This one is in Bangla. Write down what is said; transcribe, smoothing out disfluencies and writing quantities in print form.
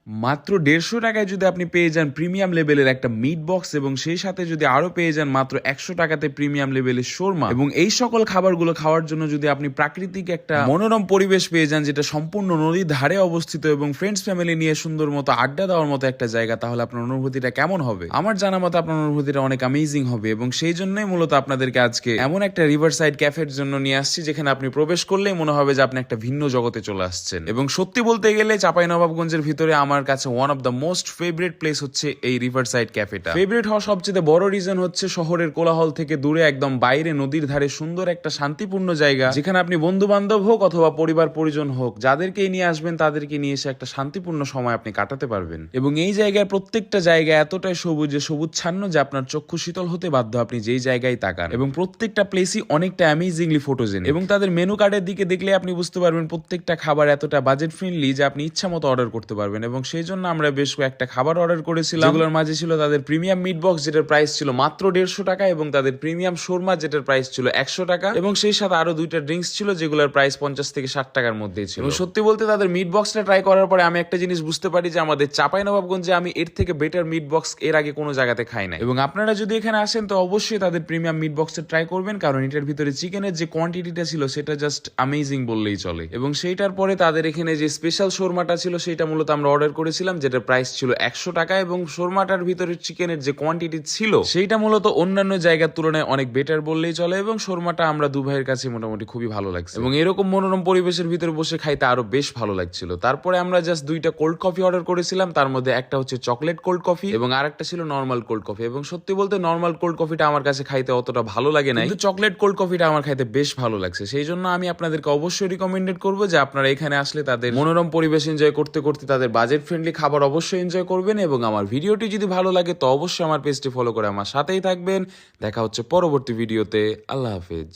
মাত্র ১৫০ টাকায় যদি আপনি পেয়ে যান প্রিমিয়াম লেভেলের একটা মিট বক্স এবং সেই সাথে যদি আরো পেয়ে যান মাত্র ১০০ টাকাতে প্রিমিয়াম লেভেলের শোরমা এবং এই সকল খাবারগুলো খাওয়ার জন্য যদি আপনি প্রাকৃতিক একটা মনোরম পরিবেশ পেয়ে যান যেটা সম্পূর্ণ নদীর ধারে অবস্থিত এবং ফ্রেন্ডস ফ্যামিলি নিয়ে সুন্দর মতো আড্ডা দেওয়ার মতো একটা জায়গা, তাহলে আপনার অনুভূতিটা কেমন হবে? আমার জানা মতো আপনার অনুভূতিটা অনেক অ্যামেজিং হবে এবং সেই জন্যই মূলত আপনাদেরকে আজকে এমন একটা রিভার সাইড ক্যাফের জন্য নিয়ে আসছি যেখানে আপনি প্রবেশ করলেই মনে হবে যে আপনি একটা ভিন্ন জগতে চলে আসছেন। এবং সত্যি বলতে গেলে চাঁপাইনবাবগঞ্জের ভিতরে আমার কাছে one of the most favourite place হচ্ছে এই রিভার সাইড ক্যাফেটা। ফেভারিট হওয়ার সবচেয়ে বড় রিজন হচ্ছে শহরের কোলাহল থেকে দূরে একদম বাইরে নদীর ধারে সুন্দর একটা শান্তিপূর্ণ জায়গা, যেখানে আপনি বন্ধু বান্ধব হোক অথবা পরিবার পরিজন হোক যাদেরকেই নিয়ে আসবেন তাদেরকে নিয়ে এসে একটা শান্তিপূর্ণ সময় আপনি কাটাতে পারবেন। এবং এই জায়গার প্রত্যেকটা জায়গা এতটাই সবুজছান্ন যে আপনার চক্ষু শীতল হতে বাধ্য আপনি যেই জায়গায় তাকান। এবং প্রত্যেকটা প্লেসই অনেকটা অ্যামেজিংলি ফটোজেনিক এবং তাদের মেনু কার্ডের দিকে দেখলে আপনি বুঝতে পারবেন প্রত্যেকটা খাবার এতটা বাজেট ফ্রেন্ডলি যে আপনি ইচ্ছা মতো অর্ডার করতে পারবেন। এবং সেই জন্য আমরা বেশ কয়েকটা খাবার অর্ডার করেছিলাম, যেগুলোর মাঝে ছিল তাদের প্রিমিয়াম মিট বক্স যেটার প্রাইস ছিল মাত্র ১৫০ টাকা এবং তাদের প্রিমিয়াম শোরমা যেটার প্রাইস ছিল ১০০ টাকা এবং সেই সাথে আরো দুইটা ড্রিঙ্কস ছিল যেগুলোর প্রাইস ৫০ থেকে ৬০ টাকার মধ্যেই ছিল। এবং সত্যি বলতে তাদের মিট বক্সটা ট্রাই করার পরে আমি একটা জিনিস বুঝতে পারি যে আমাদের চাঁপাইনবাবগঞ্জে আমি এর থেকে বেটার মিট বক্স এর আগে কোনো জায়গাতে খাই না। এবং আপনারা যদি এখানে আসেন তো অবশ্যই তাদের প্রিমিয়াম মিট বক্সটা ট্রাই করবেন, কারণ এটার ভিতরে চিকেনের যে কোয়ান্টিটিটা ছিল সেটা জাস্ট অ্যামেজিং বললেই চলে। এবং সেইটার পরে তাদের এখানে যে স্পেশাল শোরমাটা ছিল সেটা মূলত আমরা অর্ডার করেছিলাম যেটার প্রাইস ছিল ১০০ টাকা এবং শোরমাটার ভিতরে চিকেনের যে কোয়ান্টিটি ছিল সেইটা মূলত অন্যান্য জায়গার তুলনায় অনেক বেটার বললেই চলে। এবং শোরমাটা আমরা দু ভাইয়ের কাছে মোটামুটি খুবই ভালো লাগছে এবং এরকম মনোরম পরিবেশের ভিতরে বসে খাইতে আরো বেশ ভালো লাগছিল। তারপরে আমরা জাস্ট দুইটা কোল্ড কফি অর্ডার করেছিলাম, তার মধ্যে একটা হচ্ছে চকলেট কোল্ড কফি এবং আরেকটা ছিল নর্মাল কোল্ড কফি। এবং সত্যি বলতে নর্মাল কোল্ড কফিটা আমার কাছে খাইতে অতটা ভালো লাগে না, কিন্তু চকলেট কোল্ড কফিটা আমার খাইতে বেশ ভালো লাগছে। সেই জন্য আমি আপনাদেরকে অবশ্যই রিকমেন্ডেড করবো যে আপনারা এখানে আসলে তাদের মনোরম পরিবেশ এনজয় করতে করতে তাদের বাজেট ফ্রেন্ডলি খাবার অবশ্যই এনজয় করবেন। এবং আমার ভিডিওটি যদি ভালো লাগে তো অবশ্যই আমার পেজটি ফলো করে আমার সাথেই থাকবেন। দেখা হচ্ছে পরবর্তী ভিডিওতে। আল্লাহ হাফেজ।